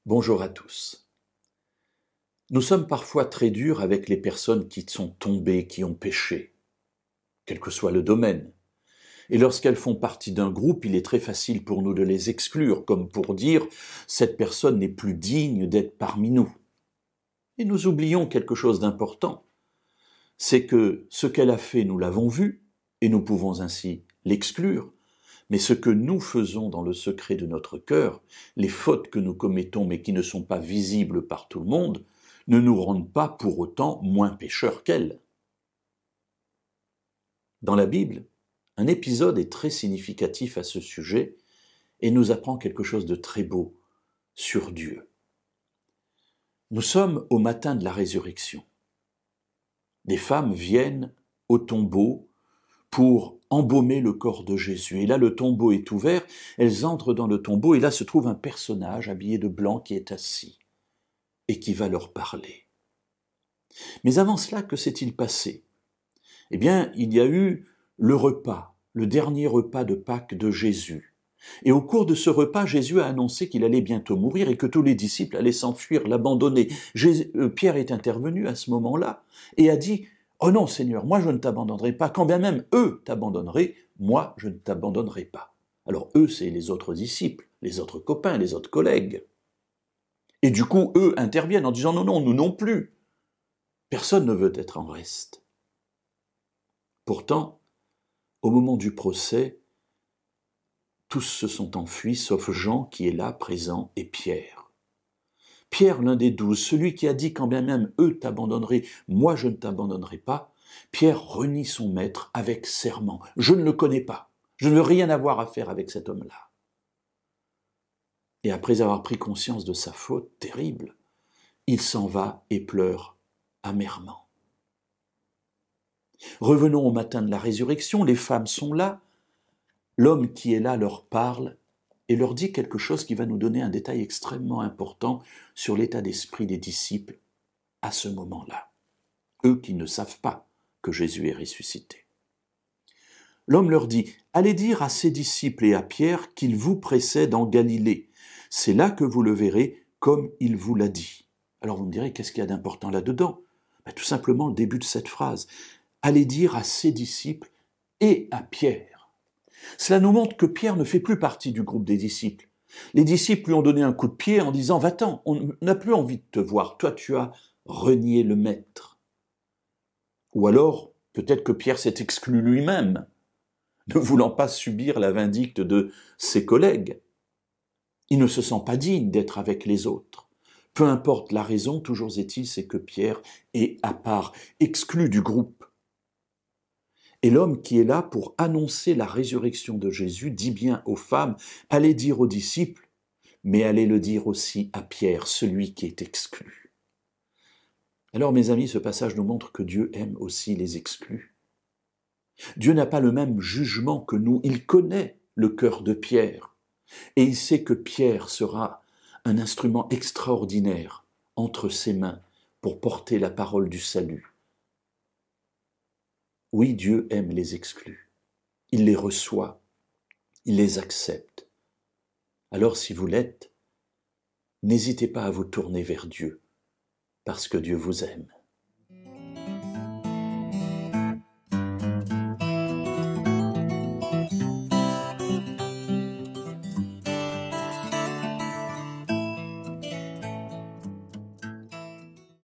Bonjour à tous. Nous sommes parfois très durs avec les personnes qui sont tombées, qui ont péché, quel que soit le domaine. Et lorsqu'elles font partie d'un groupe, il est très facile pour nous de les exclure, comme pour dire « cette personne n'est plus digne d'être parmi nous ». Et nous oublions quelque chose d'important, c'est que ce qu'elle a fait, nous l'avons vu, et nous pouvons ainsi l'exclure, mais ce que nous faisons dans le secret de notre cœur, les fautes que nous commettons mais qui ne sont pas visibles par tout le monde, ne nous rendent pas pour autant moins pécheurs qu'elle. Dans la Bible, un épisode est très significatif à ce sujet et nous apprend quelque chose de très beau sur Dieu. Nous sommes au matin de la résurrection. Des femmes viennent au tombeau pour embaumer le corps de Jésus. Et là, le tombeau est ouvert, elles entrent dans le tombeau, et là se trouve un personnage habillé de blanc qui est assis et qui va leur parler. Mais avant cela, que s'est-il passé? Eh bien, il y a eu le repas, le dernier repas de Pâques de Jésus. Et au cours de ce repas, Jésus a annoncé qu'il allait bientôt mourir et que tous les disciples allaient s'enfuir, l'abandonner. Pierre est intervenu à ce moment-là et a dit « Oh non, Seigneur, moi je ne t'abandonnerai pas, quand bien même eux t'abandonneraient, moi je ne t'abandonnerai pas. » Alors eux, c'est les autres disciples, les autres copains, les autres collègues. Et du coup, eux interviennent en disant « Non, non, nous non plus. » Personne ne veut être en reste. Pourtant, au moment du procès, tous se sont enfuis, sauf Jean qui est là, présent, et Pierre. Pierre, l'un des 12, celui qui a dit « Quand bien même eux t'abandonneraient, moi je ne t'abandonnerai pas », Pierre renie son maître avec serment. « Je ne le connais pas, je ne veux rien avoir à faire avec cet homme-là. » Et après avoir pris conscience de sa faute terrible, il s'en va et pleure amèrement. Revenons au matin de la résurrection, les femmes sont là, l'homme qui est là leur parle et leur dit quelque chose qui va nous donner un détail extrêmement important sur l'état d'esprit des disciples à ce moment-là, eux qui ne savent pas que Jésus est ressuscité. L'homme leur dit « Allez dire à ses disciples et à Pierre qu'il vous précède en Galilée. C'est là que vous le verrez comme il vous l'a dit. » Alors vous me direz, qu'est-ce qu'il y a d'important là-dedans? Tout simplement le début de cette phrase. « Allez dire à ses disciples et à Pierre. » Cela nous montre que Pierre ne fait plus partie du groupe des disciples. Les disciples lui ont donné un coup de pied en disant « Va-t'en, on n'a plus envie de te voir, toi tu as renié le maître. » Ou alors, peut-être que Pierre s'est exclu lui-même, ne voulant pas subir la vindicte de ses collègues. Il ne se sent pas digne d'être avec les autres. Peu importe la raison, toujours est-il, c'est que Pierre est à part, exclu du groupe. Et l'homme qui est là pour annoncer la résurrection de Jésus dit bien aux femmes, allez dire aux disciples, mais allez le dire aussi à Pierre, celui qui est exclu. Alors mes amis, ce passage nous montre que Dieu aime aussi les exclus. Dieu n'a pas le même jugement que nous, il connaît le cœur de Pierre, et il sait que Pierre sera un instrument extraordinaire entre ses mains pour porter la parole du salut. Oui, Dieu aime les exclus. Il les reçoit, il les accepte. Alors si vous l'êtes, n'hésitez pas à vous tourner vers Dieu, parce que Dieu vous aime.